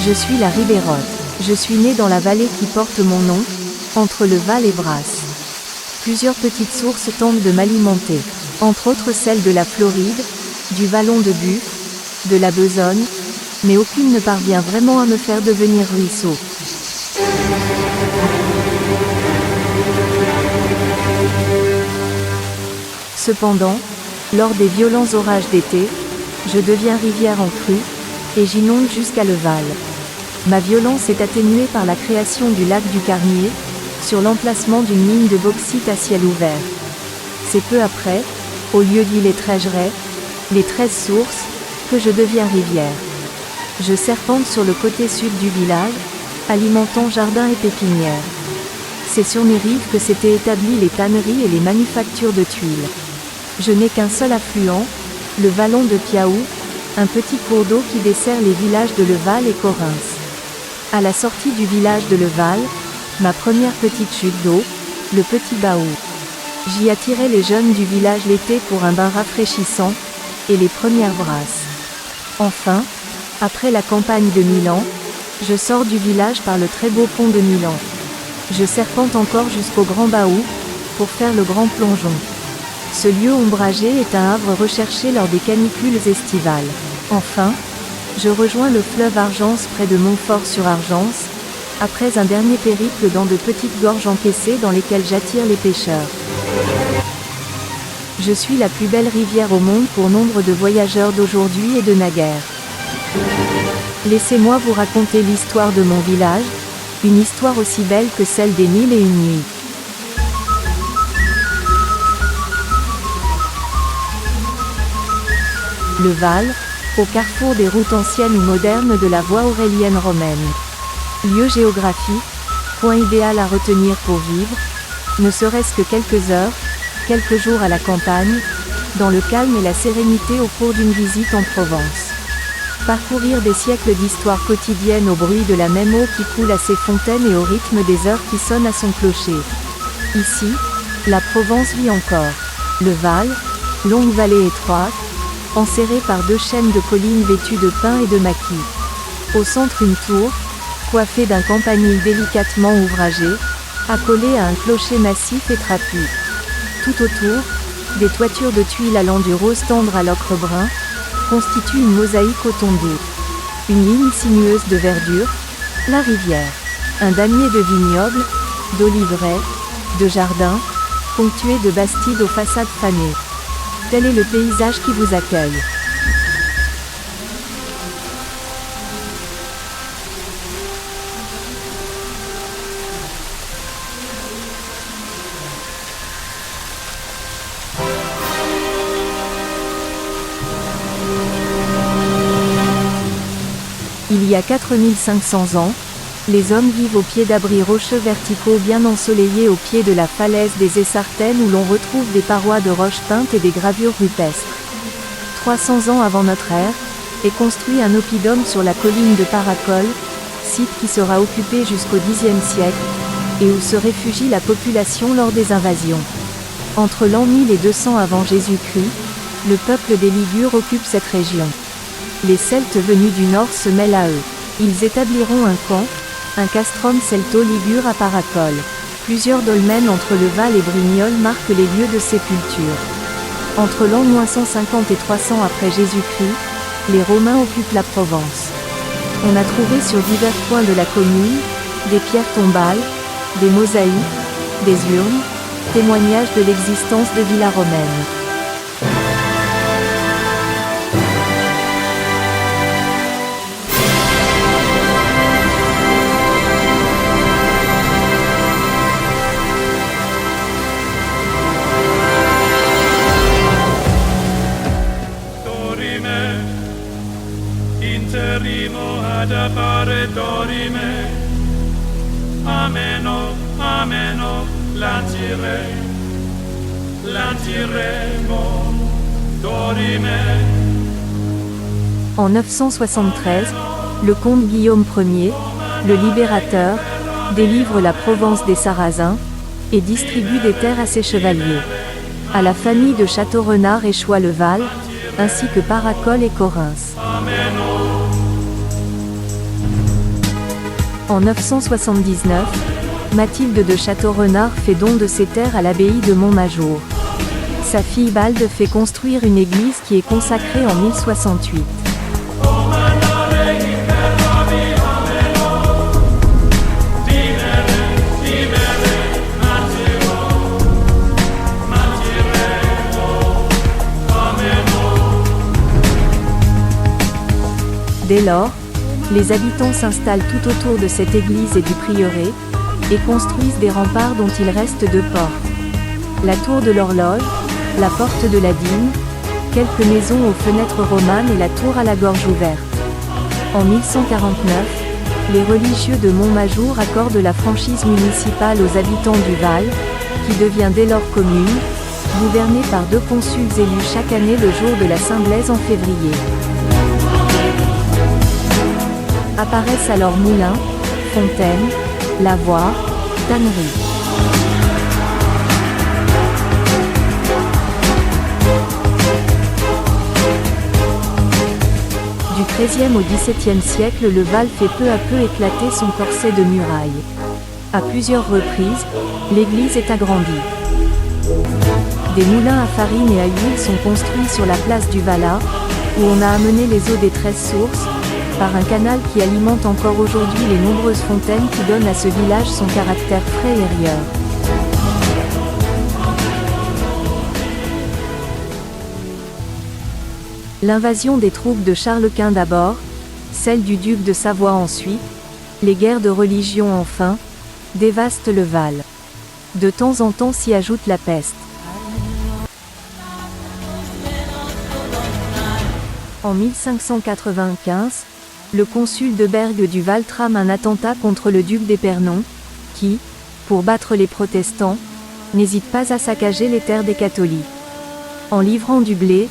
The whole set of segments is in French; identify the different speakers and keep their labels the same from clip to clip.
Speaker 1: Je suis la Ribérote. Je suis née dans la vallée qui porte mon nom, entre le Val et Brasse. Plusieurs petites sources tentent de m'alimenter, entre autres celles de la Floride, du Vallon de Buffle, de la Besogne, mais aucune ne parvient vraiment à me faire devenir ruisseau. Cependant, lors des violents orages d'été, je deviens rivière en crue, et j'inonde jusqu'à le Val. Ma violence est atténuée par la création du lac du Carnier, sur l'emplacement d'une mine de bauxite à ciel ouvert. C'est peu après, au lieu d'y les 13 sources, que je deviens rivière. Je serpente sur le côté sud du village, alimentant jardins et pépinières. C'est sur mes rives que s'étaient établies les tanneries et les manufactures de tuiles. Je n'ai qu'un seul affluent, le Vallon de Piaou, un petit cours d'eau qui dessert les villages de Leval et Correns. À la sortie du village de Leval, ma première petite chute d'eau, le Petit Baou. J'y attirais les jeunes du village l'été pour un bain rafraîchissant, et les premières brasses. Enfin, après la campagne de Milan, je sors du village par le très beau pont de Milan. Je serpente encore jusqu'au Grand Baou, pour faire le grand plongeon. Ce lieu ombragé est un havre recherché lors des canicules estivales. Enfin, je rejoins le fleuve Argence près de Montfort-sur-Argence, après un dernier périple dans de petites gorges encaissées dans lesquelles j'attire les pêcheurs. Je suis la plus belle rivière au monde pour nombre de voyageurs d'aujourd'hui et de naguère. Laissez-moi vous raconter l'histoire de mon village, une histoire aussi belle que celle des 1000 et une nuits. Le Val, au carrefour des routes anciennes ou modernes de la voie aurélienne romaine. Lieu géographique, point idéal à retenir pour vivre, ne serait-ce que quelques heures, quelques jours à la campagne, dans le calme et la sérénité au cours d'une visite en Provence. Parcourir des siècles d'histoire quotidienne au bruit de la même eau qui coule à ses fontaines et au rythme des heures qui sonnent à son clocher. Ici, la Provence vit encore. Le Val, longue vallée étroite, enserrée par deux chaînes de collines vêtues de pins et de maquis. Au centre une tour, coiffée d'un campanile délicatement ouvragé, accolée à un clocher massif et trapu. Tout autour, des toitures de tuiles allant du rose tendre à l'ocre brun, constituent une mosaïque au ton doux. Une ligne sinueuse de verdure, la rivière. Un damier de vignobles, d'oliveraies, de jardins, ponctués de bastides aux façades fanées. Tel est le paysage qui vous accueille. Il y a 4500 ans, les hommes vivent au pied d'abris rocheux verticaux bien ensoleillés au pied de la falaise des Essartaines où l'on retrouve des parois de roches peintes et des gravures rupestres. 300 ans avant notre ère, est construit un oppidum sur la colline de Paracol, site qui sera occupé jusqu'au Xe siècle, et où se réfugie la population lors des invasions. Entre l'an 1000 et 200 avant Jésus-Christ, le peuple des Ligures occupe cette région. Les Celtes venus du nord se mêlent à eux. Ils établiront un camp, un castrum celto-ligure à Paracol. Plusieurs dolmens entre le Val et Brignoles marquent les lieux de sépulture. Entre l'an -150 et 300 après Jésus-Christ, les Romains occupent la Provence. On a trouvé sur divers points de la commune, des pierres tombales, des mosaïques, des urnes, témoignages de l'existence de villas romaines.
Speaker 2: Interrimo ad appare dorime, ameno, ameno, lantiremo, dorime.
Speaker 1: En 973, le comte Guillaume Ier, le libérateur, délivre la Provence des Sarrasins, et distribue des terres à ses chevaliers. À la famille de Château-Renard échoit le Val, ainsi que Paracol et Correns. En 979, Mathilde de Château-Renard fait don de ses terres à l'abbaye de Montmajour. Sa fille Balde fait construire une église qui est consacrée en 1068. Dès lors, les habitants s'installent tout autour de cette église et du prieuré, et construisent des remparts dont il reste 2 portes. La tour de l'horloge, la porte de la dîme, quelques maisons aux fenêtres romanes et la tour à la gorge ouverte. En 1149, les religieux de Montmajour accordent la franchise municipale aux habitants du Val, qui devient dès lors commune, gouvernée par 2 consuls élus chaque année le jour de la Saint-Blaise en février. Apparaissent alors moulins, fontaines, lavoirs, tanneries. Du XIIIe au XVIIe siècle, le Val fait peu à peu éclater son corset de murailles. À plusieurs reprises, l'église est agrandie. Des moulins à farine et à huile sont construits sur la place du Valat, où on a amené les eaux des 13 sources, par un canal qui alimente encore aujourd'hui les nombreuses fontaines qui donnent à ce village son caractère frais et rieur. L'invasion des troupes de Charles Quint d'abord, celle du duc de Savoie ensuite, les guerres de religion enfin, dévastent le Val. De temps en temps s'y ajoute la peste. En 1595, le consul de Bergue du Val trame un attentat contre le duc d'Épernon, qui, pour battre les protestants, n'hésite pas à saccager les terres des catholiques. En livrant du blé,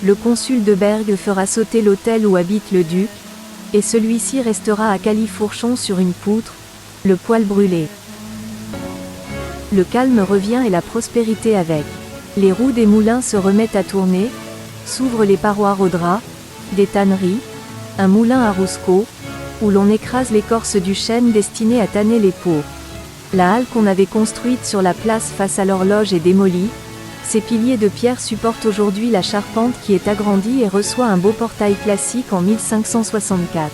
Speaker 1: le consul de Bergue fera sauter l'hôtel où habite le duc, et celui-ci restera à califourchon sur une poutre, le poêle brûlé. Le calme revient et la prospérité avec. Les roues des moulins se remettent à tourner, s'ouvrent les parois au drap, des tanneries, un moulin à Rouscot, où l'on écrase l'écorce du chêne destiné à tanner les peaux. La halle qu'on avait construite sur la place face à l'horloge est démolie. Ces piliers de pierre supportent aujourd'hui la charpente qui est agrandie et reçoit un beau portail classique en 1564.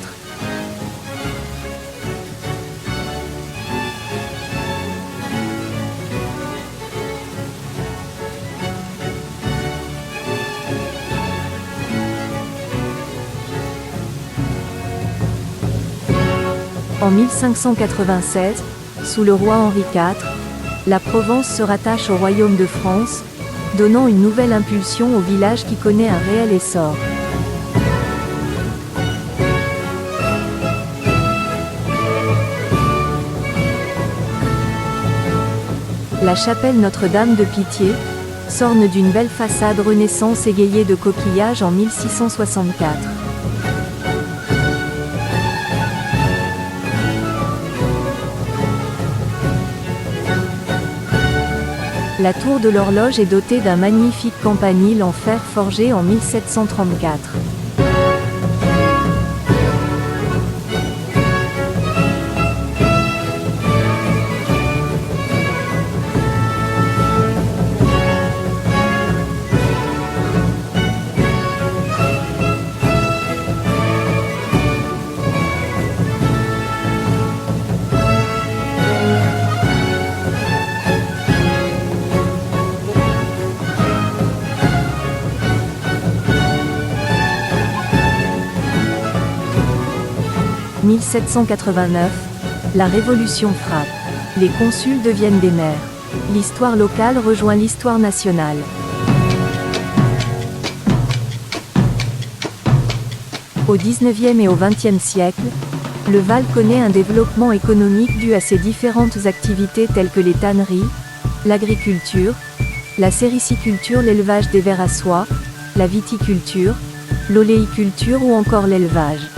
Speaker 1: En 1596, sous le roi Henri IV, la Provence se rattache au royaume de France, donnant une nouvelle impulsion au village qui connaît un réel essor. La chapelle Notre-Dame de Pitié, s'orne d'une belle façade Renaissance égayée de coquillages en 1664. La tour de l'horloge est dotée d'un magnifique campanile en fer forgé en 1734. « 1789, la Révolution frappe. Les consuls deviennent des maires. L'histoire locale rejoint l'histoire nationale. Au XIXe et au XXe siècle, le Val connaît un développement économique dû à ses différentes activités telles que les tanneries, l'agriculture, la sériciculture, l'élevage des vers à soie, la viticulture, l'oléiculture ou encore l'élevage.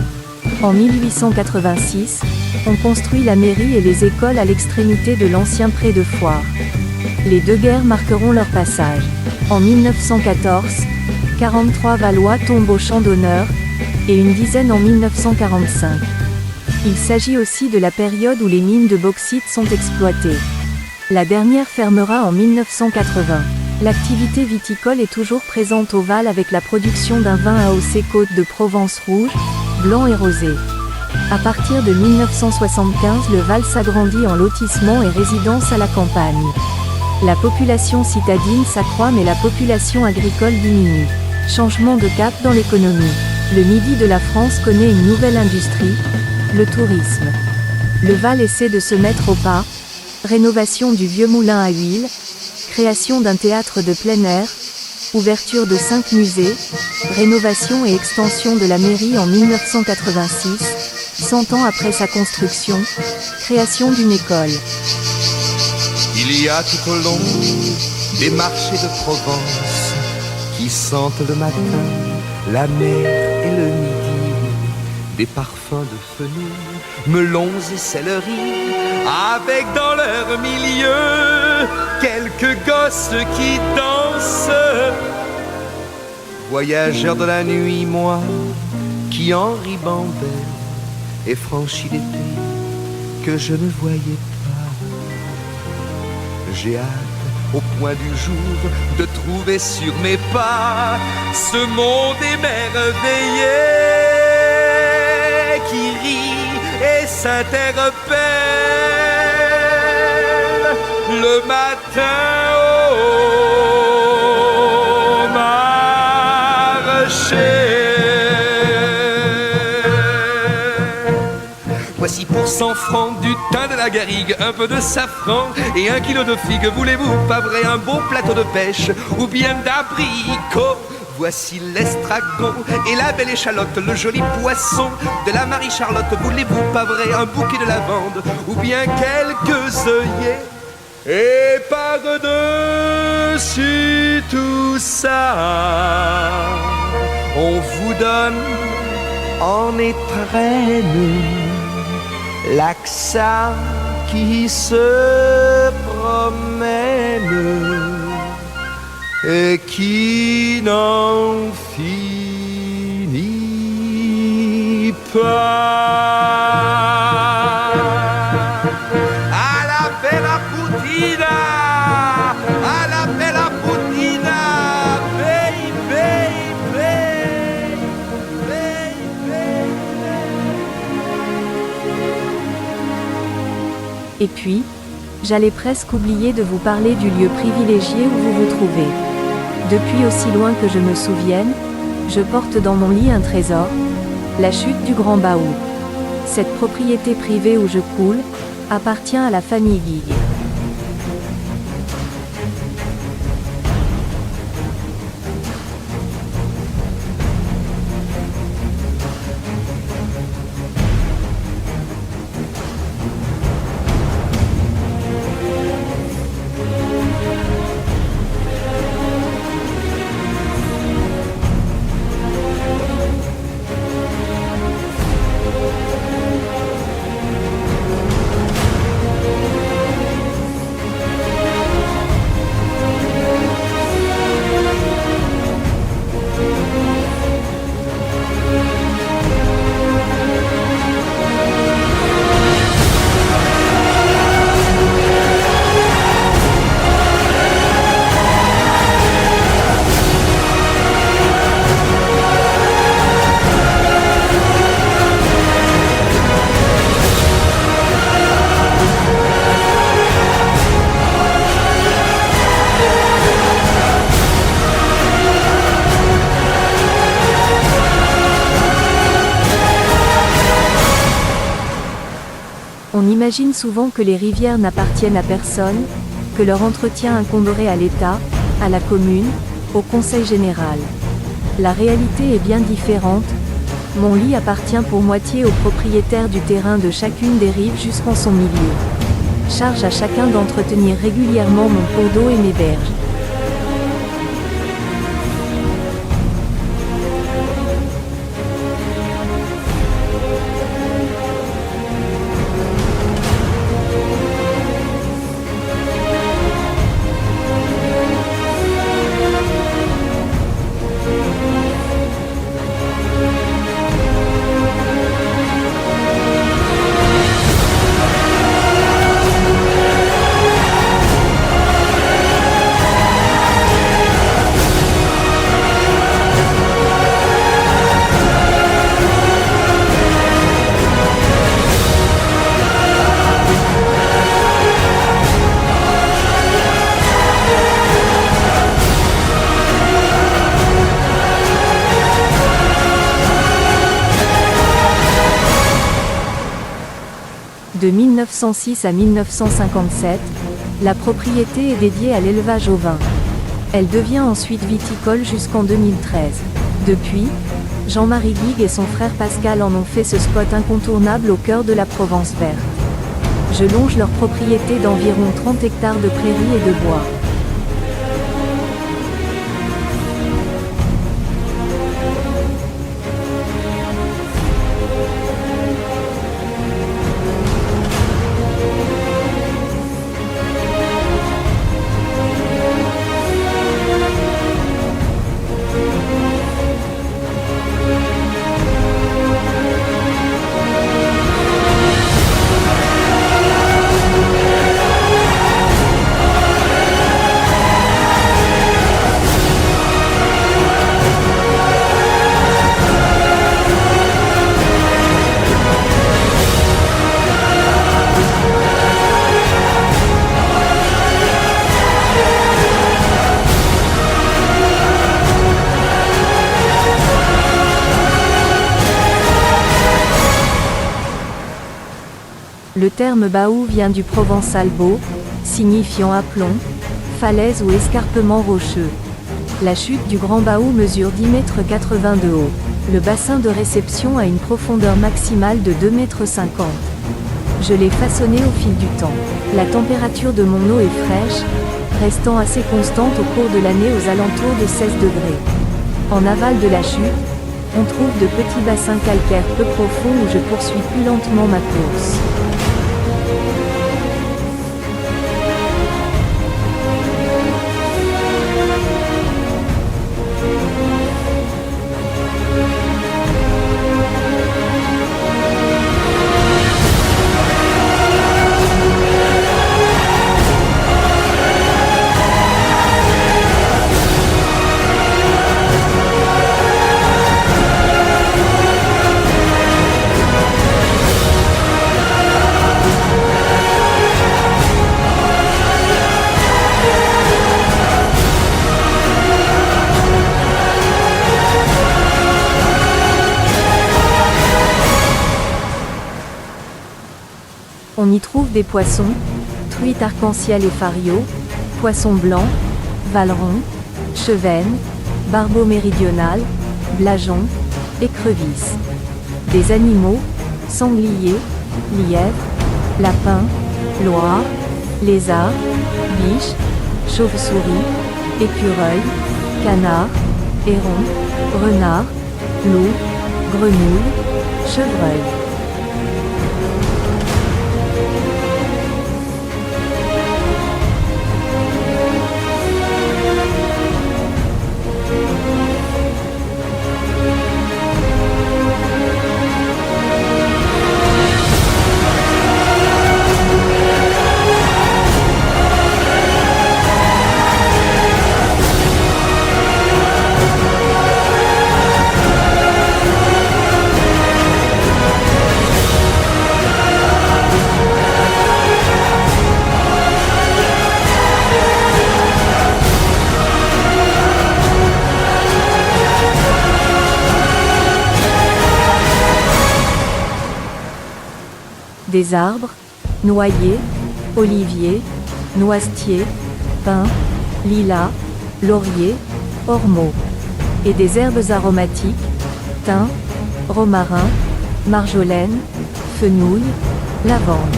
Speaker 1: En 1886, on construit la mairie et les écoles à l'extrémité de l'ancien pré de Foire. Les deux guerres marqueront leur passage. En 1914, 43 Valois tombent au champ d'honneur, et une dizaine en 1945. Il s'agit aussi de la période où les mines de bauxite sont exploitées. La dernière fermera en 1980. L'activité viticole est toujours présente au Val avec la production d'un vin AOC Côte de Provence rouge, blanc et rosé. À partir de 1975, le Val s'agrandit en lotissement et résidence à la campagne. La population citadine s'accroît mais la population agricole diminue. Changement de cap dans l'économie. Le midi de la France connaît une nouvelle industrie, le tourisme. Le Val essaie de se mettre au pas. Rénovation du vieux moulin à huile, création d'un théâtre de plein air, ouverture de 5 musées, rénovation et extension de la mairie en 1986, 100 ans après sa construction, création d'une école.
Speaker 3: Il y a tout au long des marchés de Provence qui sentent le matin la mer et le midi, des parfums de fenouil, melons et céleri, avec dans leur milieu quelques gosses qui dansent. Voyageur de la nuit, moi, qui en ribambelle ai franchi des pays que je ne voyais pas. J'ai hâte au point du jour de trouver sur mes pas ce monde émerveillé qui rit et s'interpelle le matin au marché. Voici pour 100 francs du thym de la garrigue, un peu de safran et 1 kilo de figues. Voulez-vous pas vrai un bon plateau de pêche ou bien d'abricots? Voici l'estragon et la belle échalote, le joli poisson de la Marie-Charlotte. Voulez-vous pas vrai un bouquet de lavande ou bien quelques œillets? Et par-dessus tout ça, on vous donne en étrenne l'accent qui se promène et qui n'en finit pas. À la bella putina, à la bella putina, baby,
Speaker 1: Et puis, j'allais presque oublier de vous parler du lieu privilégié où vous vous trouvez. Depuis aussi loin que je me souvienne, je porte dans mon lit un trésor, la chute du Grand Baou. Cette propriété privée où je coule, appartient à la famille Guigues. On imagine souvent que les rivières n'appartiennent à personne, que leur entretien incomberait à l'État, à la commune, au Conseil général. La réalité est bien différente. Mon lit appartient pour moitié au propriétaire du terrain de chacune des rives jusqu'en son milieu. Charge à chacun d'entretenir régulièrement mon cours d'eau et mes berges. De 1906 à 1957, la propriété est dédiée à l'élevage au vin. Elle devient ensuite viticole jusqu'en 2013. Depuis, Jean-Marie Guigues et son frère Pascal en ont fait ce spot incontournable au cœur de la Provence verte. Je longe leur propriété d'environ 30 hectares de prairies et de bois. Le terme baou vient du provençal bau, signifiant aplomb, falaise ou escarpement rocheux. La chute du Grand Baou mesure 10,80 m de haut. Le bassin de réception a une profondeur maximale de 2,50 m. Je l'ai façonné au fil du temps. La température de mon eau est fraîche, restant assez constante au cours de l'année aux alentours de 16 degrés. En aval de la chute, on trouve de petits bassins calcaires peu profonds où je poursuis plus lentement ma course. On y trouve des poissons, truites arc-en-ciel et fario, poissons blancs, valerons, chevennes, barbeaux méridional, blajon, écrevisses. Des animaux, sangliers, lièvres, lapins, loirs, lézards, biches, chauves-souris, écureuils, canards, hérons, renards, loups, grenouilles, chevreuils. Des arbres, noyers, oliviers, noisetiers, pins, lilas, lauriers, ormeaux. Et des herbes aromatiques, thym, romarin, marjolaine, fenouil, lavande.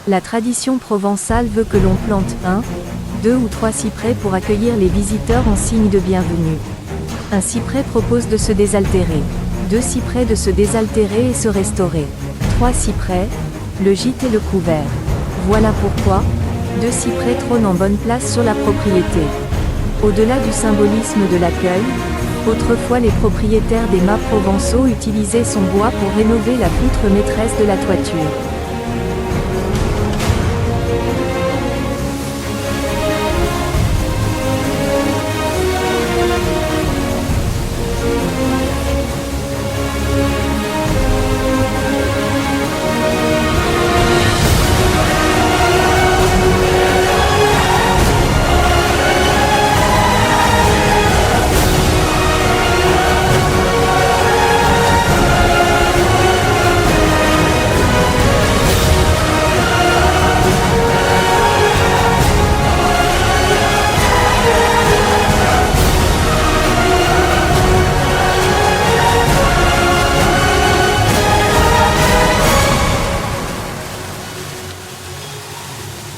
Speaker 1: La tradition provençale veut que l'on plante 1, 2 ou 3 cyprès pour accueillir les visiteurs en signe de bienvenue. Un cyprès propose de se désaltérer. 2 cyprès de se désaltérer et se restaurer. 3 cyprès, le gîte et le couvert. Voilà pourquoi 2 cyprès trônent en bonne place sur la propriété. Au-delà du symbolisme de l'accueil, autrefois les propriétaires des mâts provençaux utilisaient son bois pour rénover la poutre maîtresse de la toiture.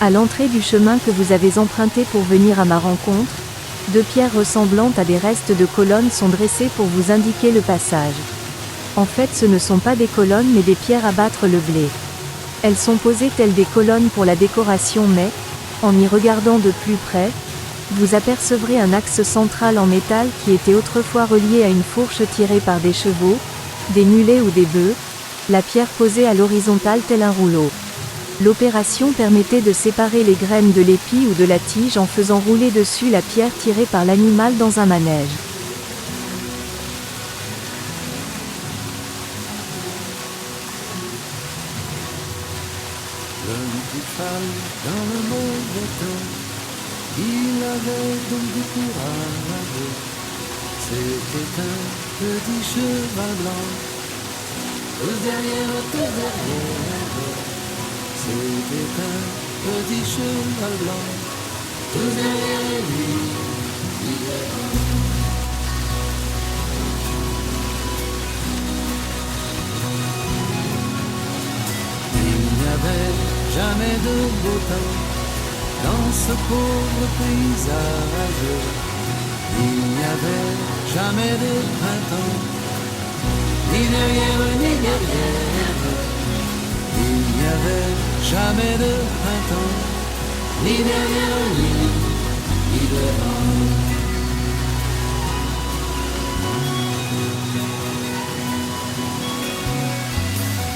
Speaker 1: À l'entrée du chemin que vous avez emprunté pour venir à ma rencontre, 2 pierres ressemblantes à des restes de colonnes sont dressées pour vous indiquer le passage. En fait, ce ne sont pas des colonnes mais des pierres à battre le blé. Elles sont posées telles des colonnes pour la décoration mais, en y regardant de plus près, vous apercevrez un axe central en métal qui était autrefois relié à une fourche tirée par des chevaux, des mulets ou des bœufs, la pierre posée à l'horizontale tel un rouleau. L'opération permettait de séparer les graines de l'épi ou de la tige en faisant rouler dessus la pierre tirée par l'animal dans un manège.
Speaker 4: L'homme qui parle dans le mauvais temps, il avait donc du courage. C'était un petit cheval blanc, tous derrière. C'était un petit cheval blanc, tous derrière lui. Il n'y avait jamais de beau temps dans ce pauvre paysage. Il n'y avait jamais de printemps, ni derrière ni derrière. Il n'y avait jamais de printemps, ni derrière lui, ni devant.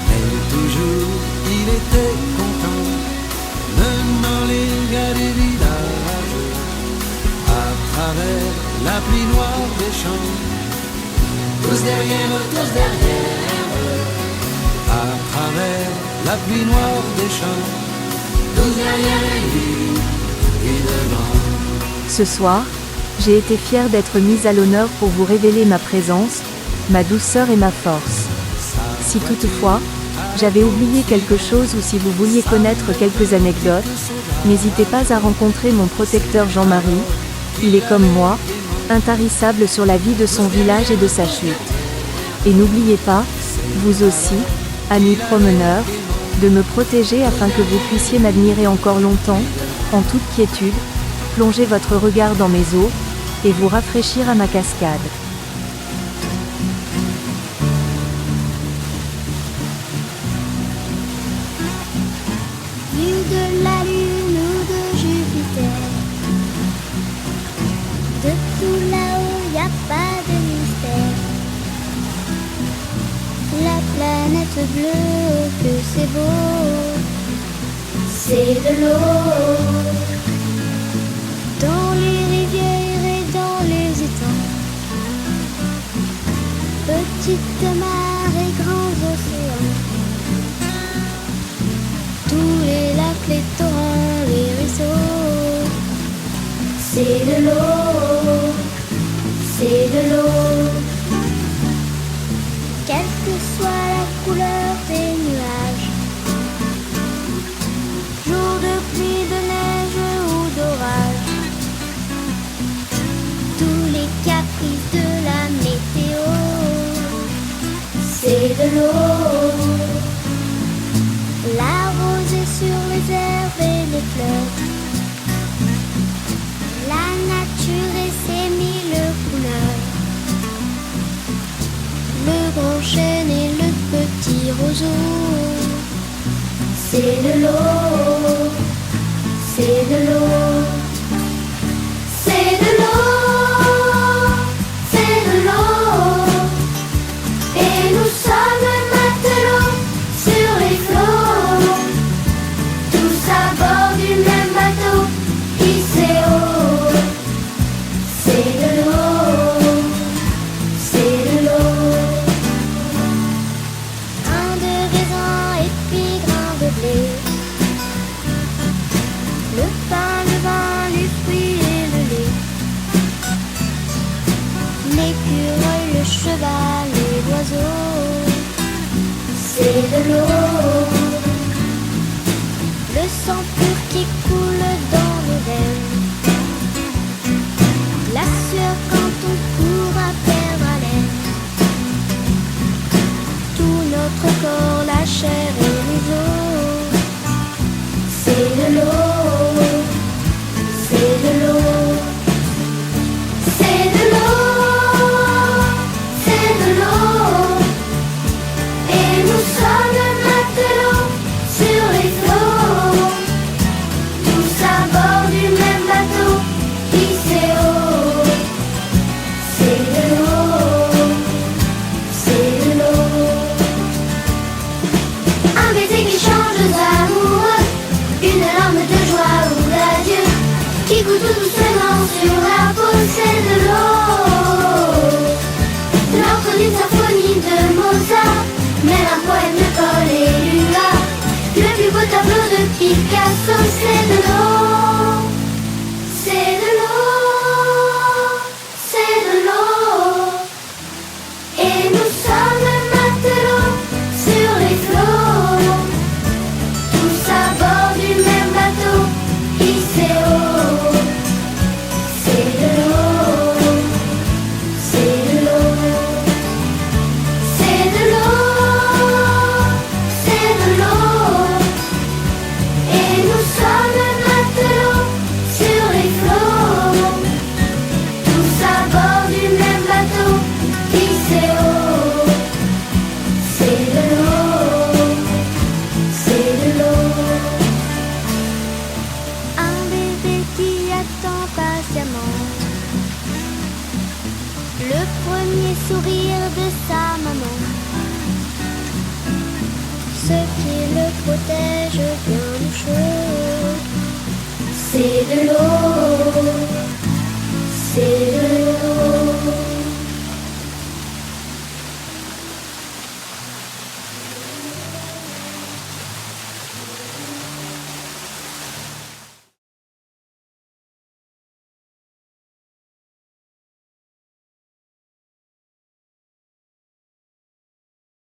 Speaker 4: Mais toujours il était content, menant les gars du village, à travers la pluie noire des champs, tous derrière. À travers la pluie noire des champs, tous derrière lui et devant.
Speaker 1: Ce soir, j'ai été fière d'être mise à l'honneur pour vous révéler ma présence, ma douceur et ma force. Si toutefois, j'avais oublié quelque chose ou si vous vouliez connaître quelques anecdotes, n'hésitez pas à rencontrer mon protecteur Jean-Marie, il est comme moi, intarissable sur la vie de son village et de sa chute. Et n'oubliez pas, vous aussi, amis promeneurs, de me protéger afin que vous puissiez m'admirer encore longtemps, en toute quiétude, plonger votre regard dans mes eaux, et vous rafraîchir à ma cascade.
Speaker 5: Vue de la Lune ou de Jupiter, de tout là-haut y a pas de mystère. La planète bleue, que c'est beau, c'est de l'eau. Dans les rivières et dans les étangs, petites mares et grands océans, tous les lacs, les torrents, les ruisseaux, c'est de l'eau, c'est de l'eau. Quelle que soit la couleur des nuages, jour de pluie, de neige ou d'orage, tous les caprices de la météo, c'est de l'eau. La rosée sur les herbes et les fleurs. La nature et ses mille couleurs. Le grand chêne et le petit roseau. C'est de l'eau, c'est de l'eau. C'est de l'eau, c'est de l'eau. Et nous sommes matelots sur les flots, tous à bord du même bateau qui sait haut. C'est de l'eau, c'est de l'eau. Un de raisin et puis grain de blé. Le pain, le vin, les fruits et le lait. L'écureuil, le cheval et l'oiseau. C'est de l'eau. Le sang pur qui coule dans nos veines. La sueur quand on court à perdre haleine. Tout notre corps, la chair et les os. C'est de l'eau. C'est de l'eau. C'est de l'eau. C'est de l'eau. Et nous sommes matelots sur les flots, tous à bord du même bateau qui sait haut. C'est de l'eau. C'est de l'eau. Un baiser qui change d'amoureux, une larme de joie ou d'adieu qui goûte tout doucement sur la peau. C'est de l'eau. L'encre d'une symphonie de Mozart, même un poème de Paul Éluard, le plus beau tableau de Picasso. C'est de l'eau. C'est de l'eau. C'est de l'eau. Et nous sommes matelots sur les flots, tous à bord du même bateau qui sait haut. C'est de l'eau. C'est de l'eau. C'est de l'eau. C'est de l'eau. Et nous sommes matelots sur les flots, tous à bord du même bateau qui sait haut. C'est de l'eau. C'est de l'eau. Un bébé qui attend patiemment le premier sourire de sa maman. Ce qui le protège bien du chaud. C'est de l'eau. C'est